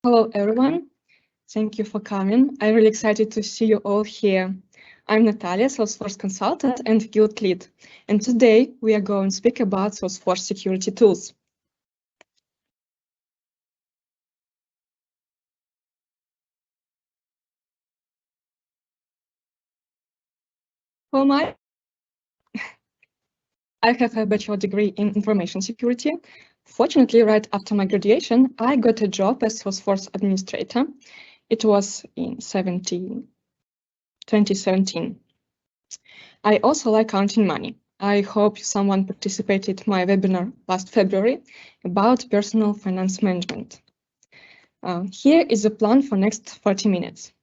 Hello, everyone. Thank you for coming. I'm really excited to see you all here. I'm Natalia, Salesforce consultant and guild lead. And today we are going to speak about Salesforce security tools. Who am I? I have a bachelor degree in information security. Fortunately, right after my graduation, I got a job as Salesforce administrator. It was in 2017. I also like counting money. I hope someone participated in my webinar last February about personal finance management. Here is the plan for next 40 minutes.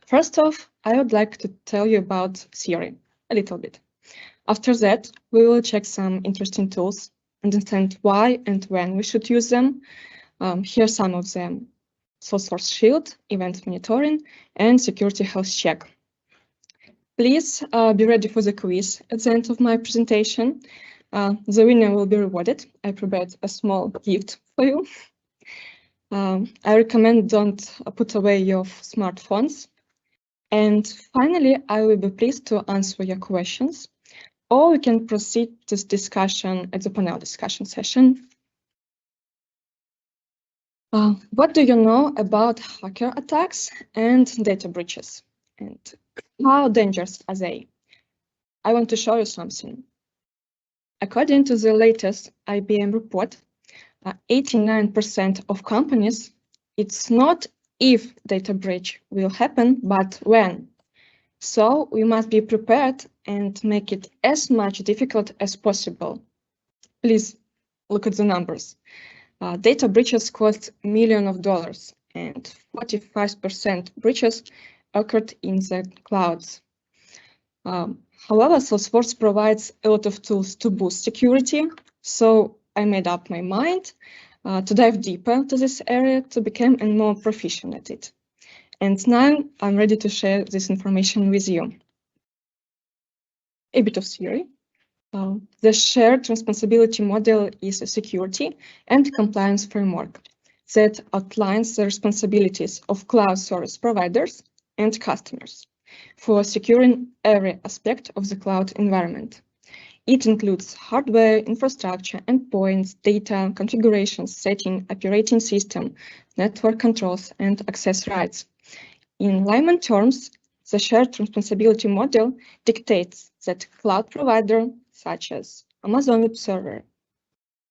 First off, I would like to tell you about theory a little bit. After that, we will check some interesting tools, understand why and when we should use them. Here are some of them: Salesforce Shield, event monitoring, and security health check. Please be ready for the quiz at the end of my presentation. The winner will be rewarded. I prepared a small gift for you. I recommend don't put away your smartphones. And finally, I will be pleased to answer your questions, or we can proceed this discussion at the panel discussion session. What do you know about hacker attacks and data breaches? And how dangerous are they? I want to show you something. According to the latest IBM report, 89% of companies, it's not if data breach will happen, but when. So we must be prepared and make it as much difficult as possible. Please look at the numbers. Data breaches cost millions of dollars, and 45% breaches occurred in the clouds. However, Salesforce provides a lot of tools to boost security, so I made up my mind to dive deeper to this area to become more proficient at it. And now I'm ready to share this information with you. A bit of theory. The shared responsibility model is a security and compliance framework that outlines the responsibilities of cloud service providers and customers for securing every aspect of the cloud environment. It includes hardware, infrastructure, endpoints, data, configurations, setting, operating system, network controls, and access rights. In layman terms, the shared responsibility model dictates that cloud provider such as Amazon Web Server,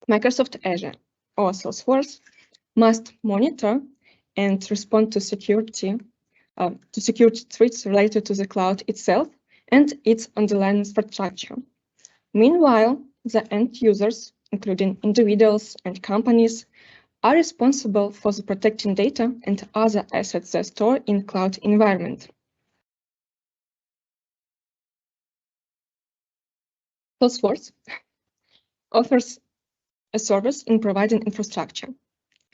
Microsoft Azure, or Salesforce must monitor and respond to security threats related to the cloud itself and its underlying infrastructure. Meanwhile, the end users, including individuals and companies, are responsible for the protecting data and other assets they store in cloud environment. Salesforce offers a service in providing infrastructure,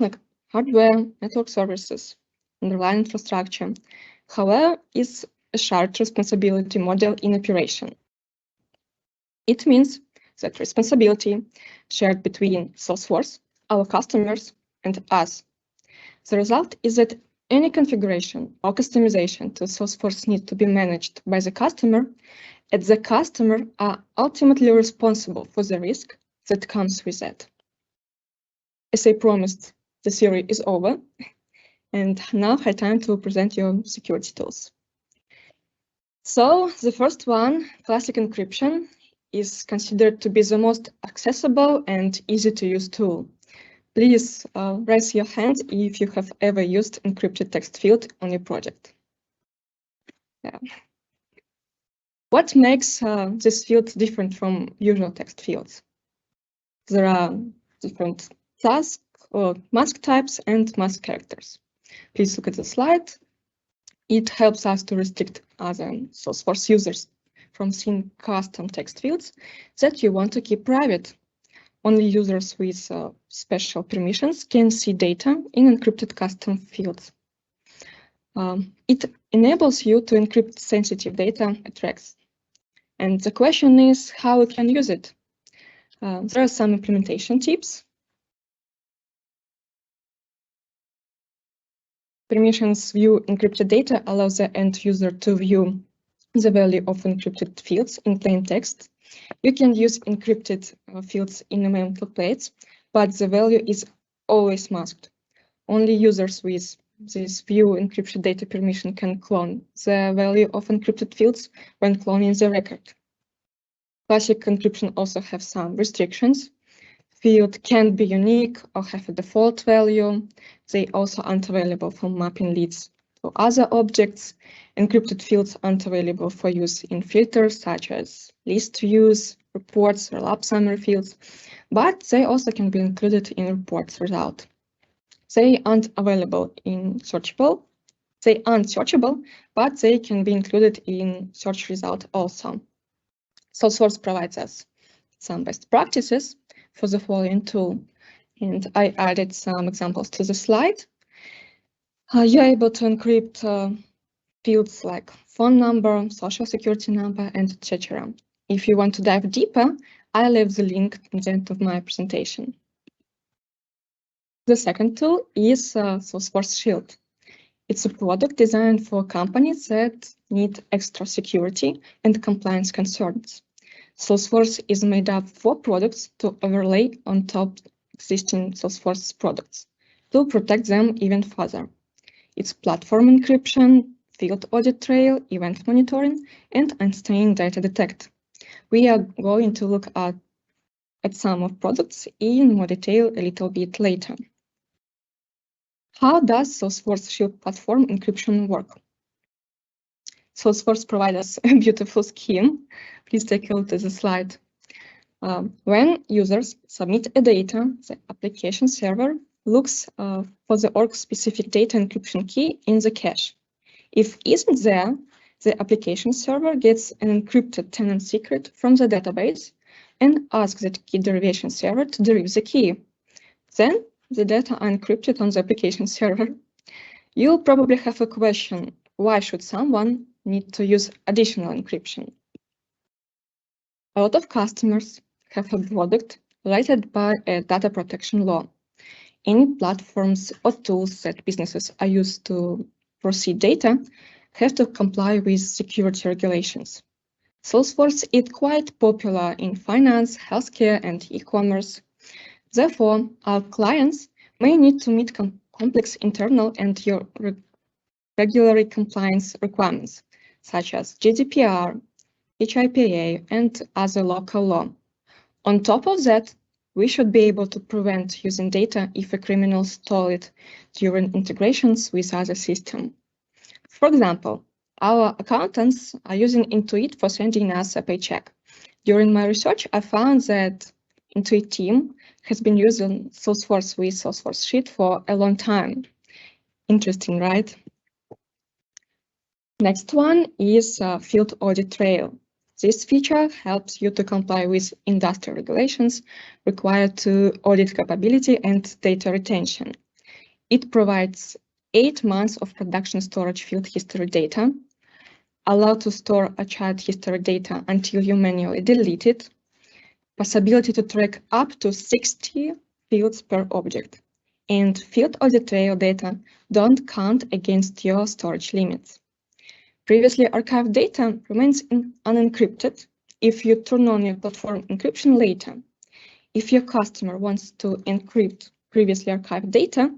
like hardware, network services, underlying infrastructure. However, it's a shared responsibility model in operation. It means that responsibility shared between Salesforce, our customers, and us. The result is that any configuration or customization to Salesforce needs to be managed by the customer, and the customer are ultimately responsible for the risk that comes with that. As I promised, the theory is over, and now I have time to present you security tools. So the first one, Classic Encryption, is considered to be the most accessible and easy to use tool. Please raise your hand if you have ever used encrypted text field on your project. Yeah. What makes this field different from usual text fields? There are different task or mask types and mask characters. Please look at the slide. It helps us to restrict other Salesforce users from seeing custom text fields that you want to keep private. Only users with special permissions can see data in encrypted custom fields. It enables you to encrypt sensitive data at rest. And the question is how we can use it. There are some implementation tips. Permissions view encrypted data allows the end user to view the value of encrypted fields in plain text. You can use encrypted fields in email templates, but the value is always masked. Only users with this view encrypted data permission can clone the value of encrypted fields when cloning the record. Classic encryption also has some restrictions. Field can't be unique or have a default value. They also aren't available for mapping leads to other objects. Encrypted fields aren't available for use in filters such as list views, reports, or lab summary fields, but they also can be included in reports result. They aren't available in searchable. They aren't searchable, but they can be included in search result also. Salesforce provides us some best practices for the following tool, and I added some examples to the slide. You're able to encrypt fields like phone number, social security number, and etc. If you want to dive deeper, I leave the link at the end of my presentation. The second tool is Salesforce Shield. It's a product designed for companies that need extra security and compliance concerns. Salesforce is made up of 4 products to overlay on top existing Salesforce products to protect them even further. It's platform encryption, field audit trail, event monitoring, and unstaying data detect. We are going to look at some of products in more detail a little bit later. How does Salesforce Shield platform encryption work? Salesforce provides us a beautiful scheme. Please take a look at the slide. When users submit a data, the application server looks for the org-specific data encryption key in the cache. If it isn't there, the application server gets an encrypted tenant secret from the database and asks the key derivation server to derive the key. Then the data are encrypted on the application server. You'll probably have a question, why should someone need to use additional encryption? A lot of customers have a product rated by a data protection law. Any platforms or tools that businesses are used to process data have to comply with security regulations. Salesforce is quite popular in finance, healthcare, and e-commerce. Therefore, our clients may need to meet complex internal and regulatory compliance requirements, such as GDPR, HIPAA, and other local law. On top of that, we should be able to prevent using data if a criminal stole it during integrations with other systems. For example, our accountants are using Intuit for sending us a paycheck. During my research, I found that Intuit team has been using Salesforce with Salesforce Sheet for a long time. Interesting, right? Next one is Field Audit Trail. This feature helps you to comply with industry regulations required to audit capability and data retention. It provides 8 months of production storage field history data, allow to store a child history data until you manually delete it, possibility to track up to 60 fields per object, and field audit trail data don't count against your storage limits. Previously archived data remains unencrypted if you turn on your platform encryption later. If your customer wants to encrypt previously archived data,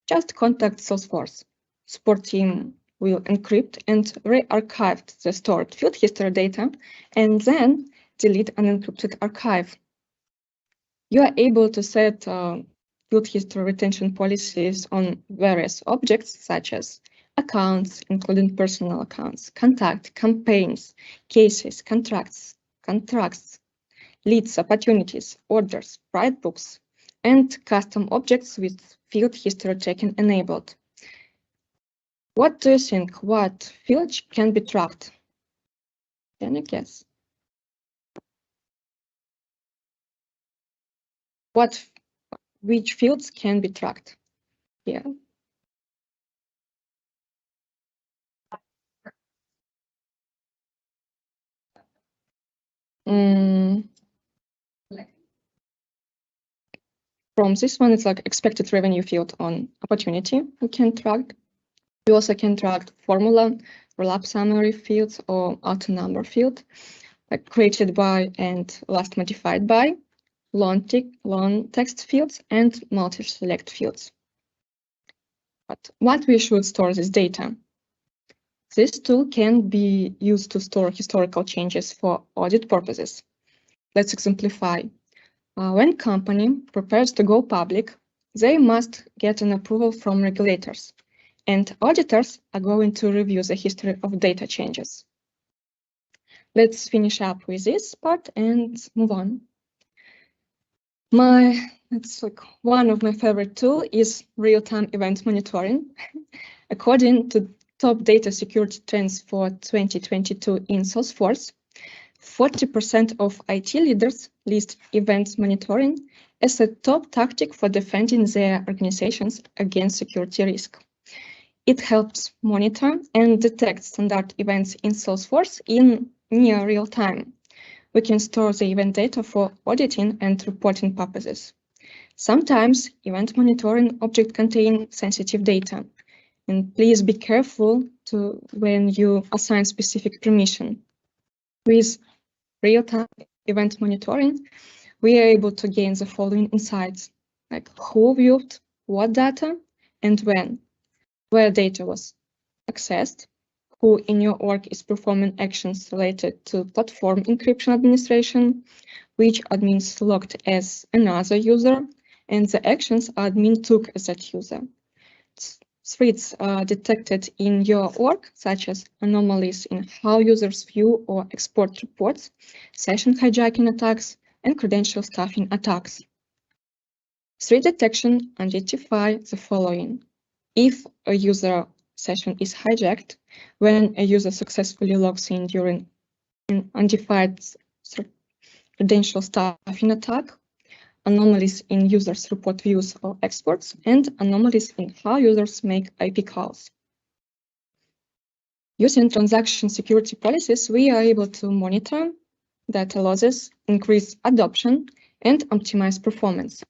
just contact Salesforce. Support team will encrypt and re-archive the stored field history data and then delete an encrypted archive. You are able to set field history retention policies on various objects such as accounts, including personal accounts, contact, campaigns, cases, contracts, leads, opportunities, orders, write books, and custom objects with field history checking enabled. What do you think? What fields can be tracked? Can you guess? Which fields can be tracked? Yeah. From this one, it's like expected revenue field on opportunity we can track. You also can drag formula, roll-up summary fields, or auto number field, like created by and last modified by, long text fields, and multi-select fields. But what we should store this data? This tool can be used to store historical changes for audit purposes. Let's exemplify. When company prepares to go public, they must get an approval from regulators, and auditors are going to review the history of data changes. Let's finish up with this part and move on. It's like one of my favorite tools is real-time event monitoring. According to top data security trends for 2022 in Salesforce, 40% of IT leaders list event monitoring as a top tactic for defending their organizations against security risk. It helps monitor and detect standard events in Salesforce in near real time. We can store the event data for auditing and reporting purposes. Sometimes event monitoring objects contain sensitive data, and please be careful when you assign specific permission. With real-time event monitoring, we are able to gain the following insights, like who viewed what data and when, where data was accessed, who in your org is performing actions related to platform encryption administration, which admins logged as another user, and the actions admin took as that user. Threats detected in your org, such as anomalies in how users view or export reports, session hijacking attacks, and credential stuffing attacks. Threat detection identify the following. If a user session is hijacked, when a user successfully logs in during an undefined credential stuffing attack, anomalies in users' report views or exports, and anomalies in how users make IP calls. Using transaction security policies, we are able to monitor data losses, increase adoption, and optimize performance.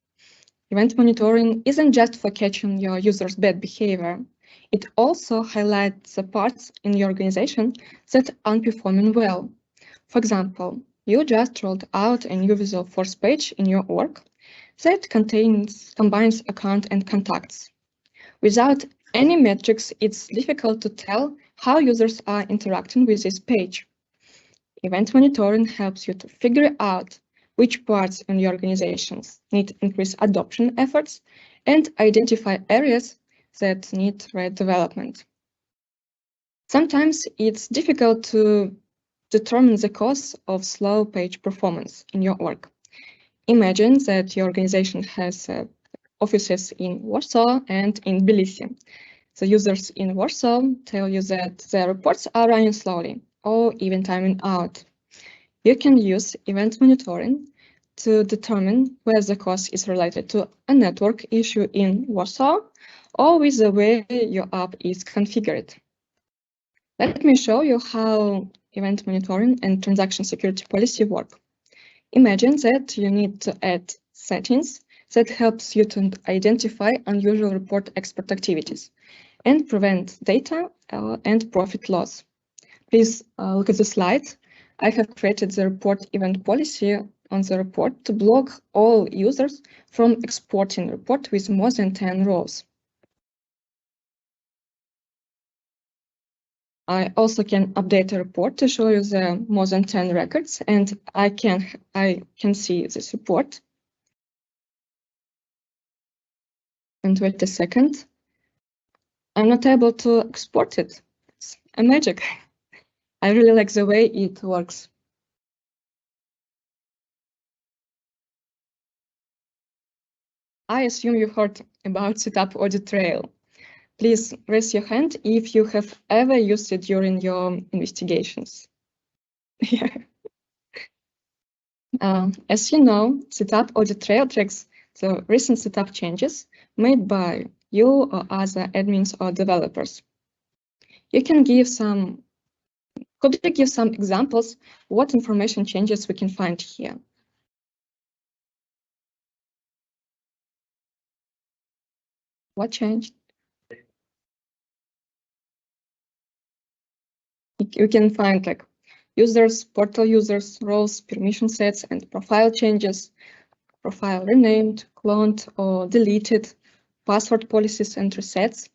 Event monitoring isn't just for catching your users' bad behavior. It also highlights the parts in your organization that aren't performing well. For example, you just rolled out a new visual force page in your org that combines account and contacts. Without any metrics, it's difficult to tell how users are interacting with this page. Event monitoring helps you to figure out which parts in your organizations need increased adoption efforts and identify areas that need right development. Sometimes it's difficult to determine the cause of slow page performance in your org. Imagine that your organization has offices in Warsaw and in Tbilisi. The users in Warsaw tell you that their reports are running slowly or even timing out. You can use event monitoring to determine whether the cause is related to a network issue in Warsaw or with the way your app is configured. Let me show you how event monitoring and transaction security policy work. Imagine that you need to add settings that helps you to identify unusual report export activities and prevent data and profit loss. Please look at the slides. I have created the report event policy on the report to block all users from exporting report with more than 10 rows. I also can update a report to show you the more than 10 records, and I can see this report. And wait a second. I'm not able to export it. It's a magic. I really like the way it works. I assume you heard about setup audit trail. Please raise your hand if you have ever used it during your investigations. As you know, setup audit trail tracks the recent setup changes made by you or other admins or developers. Could you give some examples what information changes we can find here? What changed? You can find like users, portal users, roles, permission sets, and profile changes, profile renamed, cloned, or deleted, password policies and resets,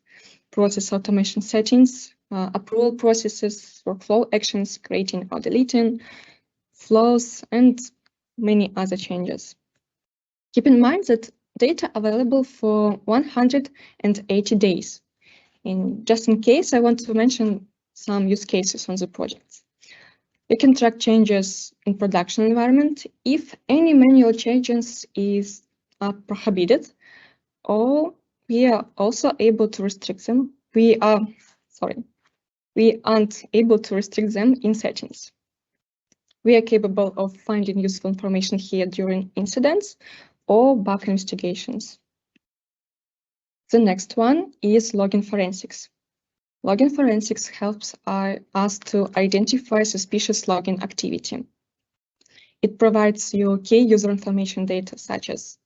process automation settings, approval processes, workflow actions, creating or deleting, flows, and many other changes. Keep in mind that data available for 180 days. Just in case, I want to mention some use cases on the projects. You can track changes in production environment if any manual changes are prohibited, or we are also able to restrict them. We aren't able to restrict them in settings. We are capable of finding useful information here during incidents or bug investigations. The next one is login forensics. Login forensics helps us to identify suspicious login activity. It provides you key user information data such as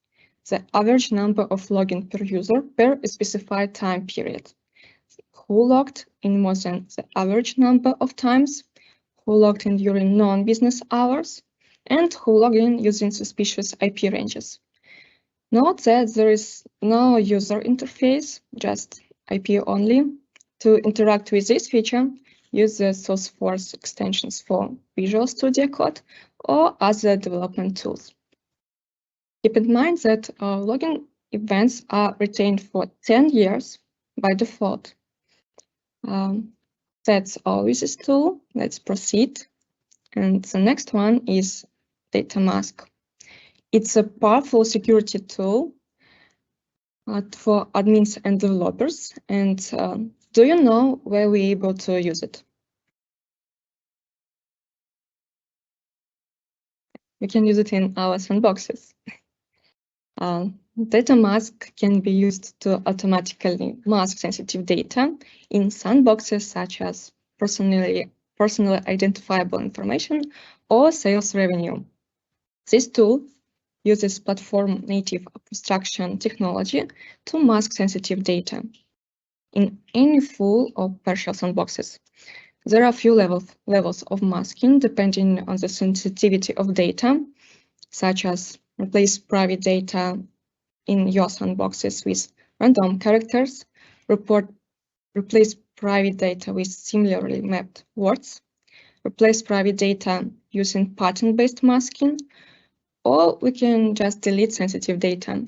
the average number of login per user per a specified time period, who logged in more than the average number of times, who logged in during non-business hours, and who logged in using suspicious IP ranges. Note that there is no user interface, just IP only. To interact with this feature, use the Salesforce extensions for Visual Studio Code or other development tools. Keep in mind that login events are retained for 10 years by default. That's all with this tool. Let's proceed. And the next one is Data Mask. It's a powerful security tool for admins and developers. And do you know where we're able to use it? We can use it in our sandboxes. Data mask can be used to automatically mask sensitive data in sandboxes such as personally identifiable information or sales revenue. This tool uses platform native abstraction technology to mask sensitive data in any full or partial sandboxes. There are a few levels of masking depending on the sensitivity of data, such as replace private data in your sandboxes with random characters, replace private data with similarly mapped words, replace private data using pattern-based masking, or we can just delete sensitive data.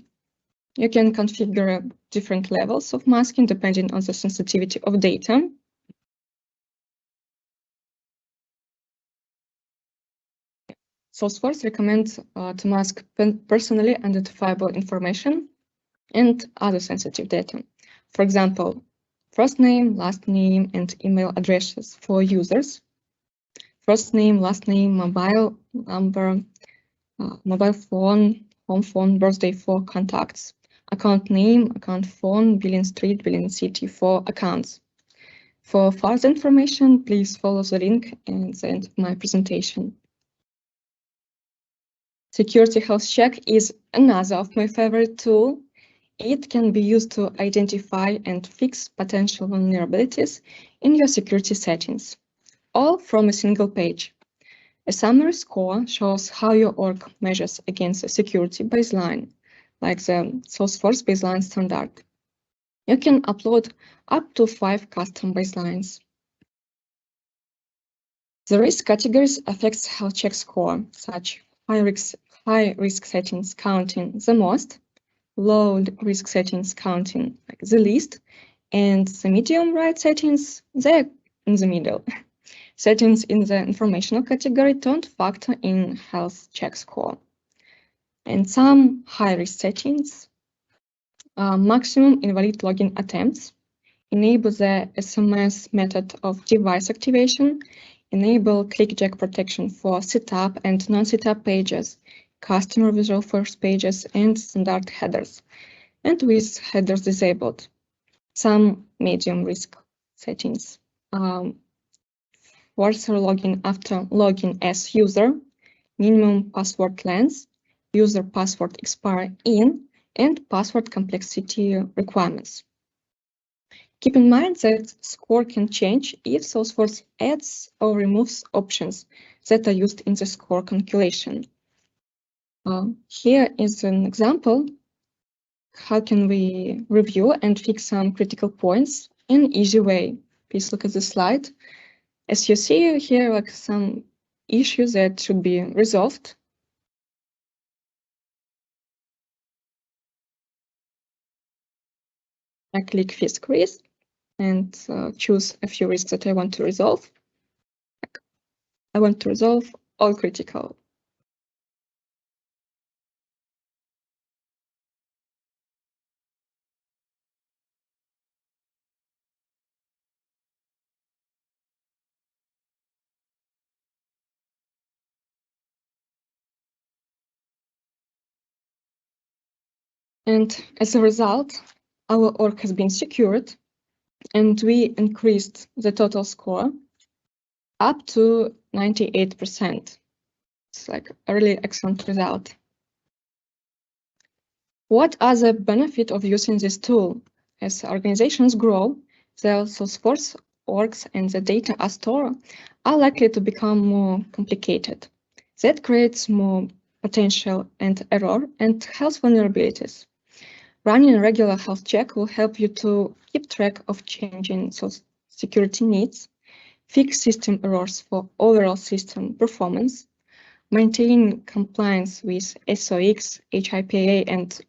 You can configure different levels of masking depending on the sensitivity of data. Salesforce recommends to mask personally identifiable information and other sensitive data. For example, first name, last name, and email addresses for users. First name, last name, mobile number, mobile phone, home phone, birthday for contacts. Account name, account phone, billing street, billing city for accounts. For further information, please follow the link at the end of my presentation. Security Health Check is another of my favorite tools. It can be used to identify and fix potential vulnerabilities in your security settings, all from a single page. A summary score shows how your org measures against a security baseline, like the Salesforce baseline standard. You can upload up to 5 custom baselines. The risk categories affects health check score, such high risk settings counting the most, low risk settings counting the least, and the medium right settings, they're in the middle. Settings in the informational category don't factor in health check score. And some high risk settings, maximum invalid login attempts, enable the SMS method of device activation, enable clickjack protection for setup and non-setup pages, customer visual first pages, and standard headers, and with headers disabled. Some medium risk settings. Forcer login after login as user, minimum password length, user password expire in, and password complexity requirements. Keep in mind that score can change if Salesforce adds or removes options that are used in the score calculation. Here is an example. How can we review and fix some critical points in an easy way? Please look at the slide. As you see here, like some issues that should be resolved. I click Fix Risk and choose a few risks that I want to resolve. I want to resolve all critical. And as a result, our org has been secured and we increased the total score up to 98%. It's like a really excellent result. What are the benefits of using this tool? As organizations grow, the Salesforce orgs and the data are stored are likely to become more complicated. That creates more potential and error and health vulnerabilities. Running a regular health check will help you to keep track of changing security needs, fix system errors for overall system performance, maintain compliance with SOX, HIPAA, and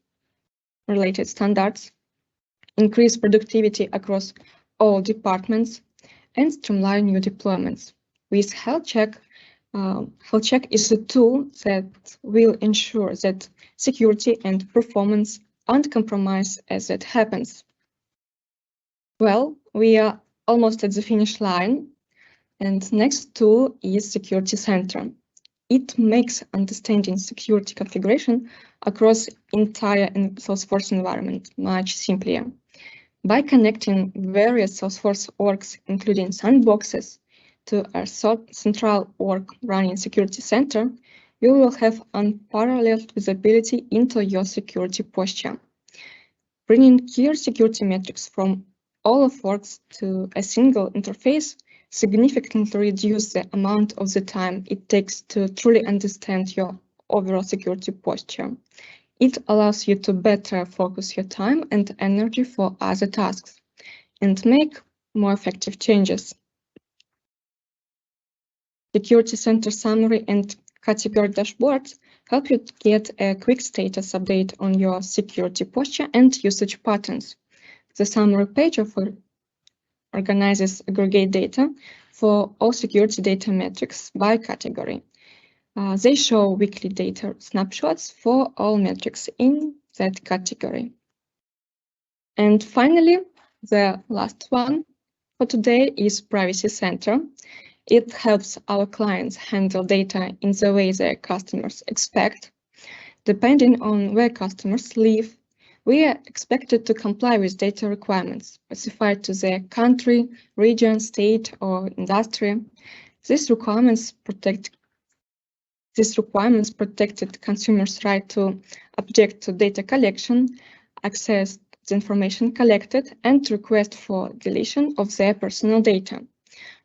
related standards, increase productivity across all departments, and streamline new deployments. With Health Check is a tool that will ensure that security and performance aren't compromised as that happens. Well, we are almost at the finish line, and next tool is Security Center. It makes understanding security configuration across entire Salesforce environment much simpler. By connecting various Salesforce orgs, including sandboxes, to a central org running Security Center, you will have unparalleled visibility into your security posture. Bringing clear security metrics from all of orgs to a single interface significantly reduce the amount of the time it takes to truly understand your overall security posture. It allows you to better focus your time and energy for other tasks and make more effective changes. Security Center summary and category dashboards help you get a quick status update on your security posture and usage patterns. The summary page organizes aggregate data for all security data metrics by category. They show weekly data snapshots for all metrics in that category. And finally, the last one for today is Privacy Center. It helps our clients handle data in the way their customers expect. Depending on where customers live, we are expected to comply with data requirements specified to their country, region, state, or industry. These requirements protected consumers' right to object to data collection, access the information collected, and request for deletion of their personal data.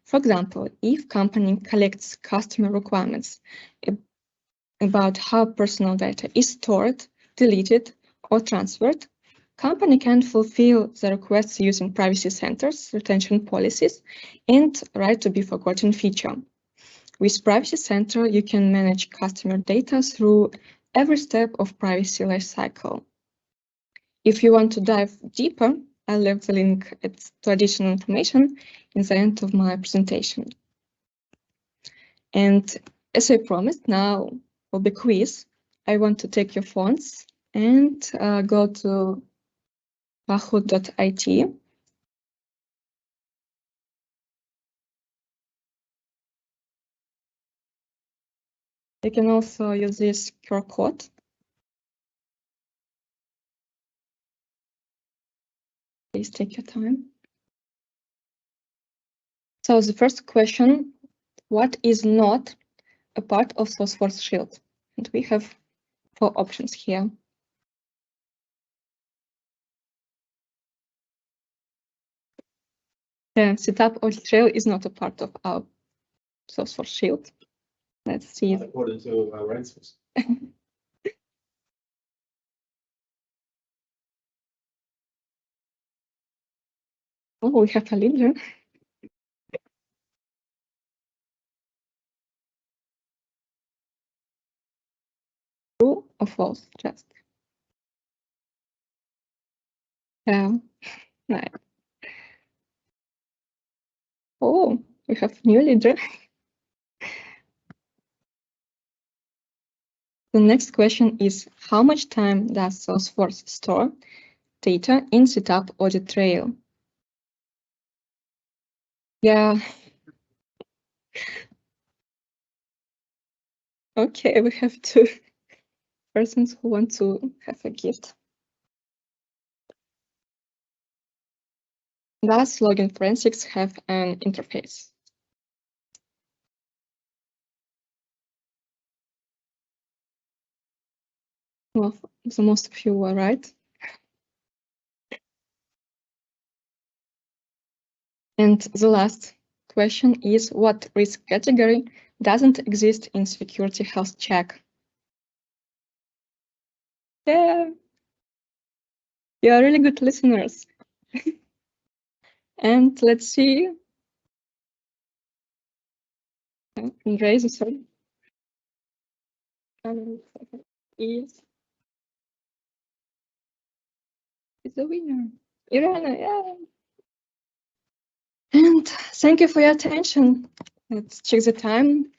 For example, if company collects customer requirements about how personal data is stored, deleted, or transferred, company can fulfill the requests using Privacy Center's retention policies and right to be forgotten feature. With Privacy Center, you can manage customer data through every step of privacy lifecycle. If you want to dive deeper, I'll leave the link to additional information in the end of my presentation. And as I promised, now will be quiz. I want to take your phones and go to wahoo.it. You can also use this QR code. Please take your time. So the first question, what is not a part of Salesforce Shield? And we have 4 options here. Yeah, setup audit trail is not a part of our Salesforce Shield. Let's see. Not according to our answers. Oh, we have a leader. True or false? Just. Yeah. Nice. Oh, we have new leader. The next question is, how much time does Salesforce store data in setup audit trail? Yeah. Okay, we have two persons who want to have a gift. Does Login Forensics have an interface? Well, the most of you were right. And the last question is, what risk category doesn't exist in security health check? Yeah, you are really good listeners. And let's see. Raise, sorry. Is the winner. Irana, yeah. And thank you for your attention. Let's check the time.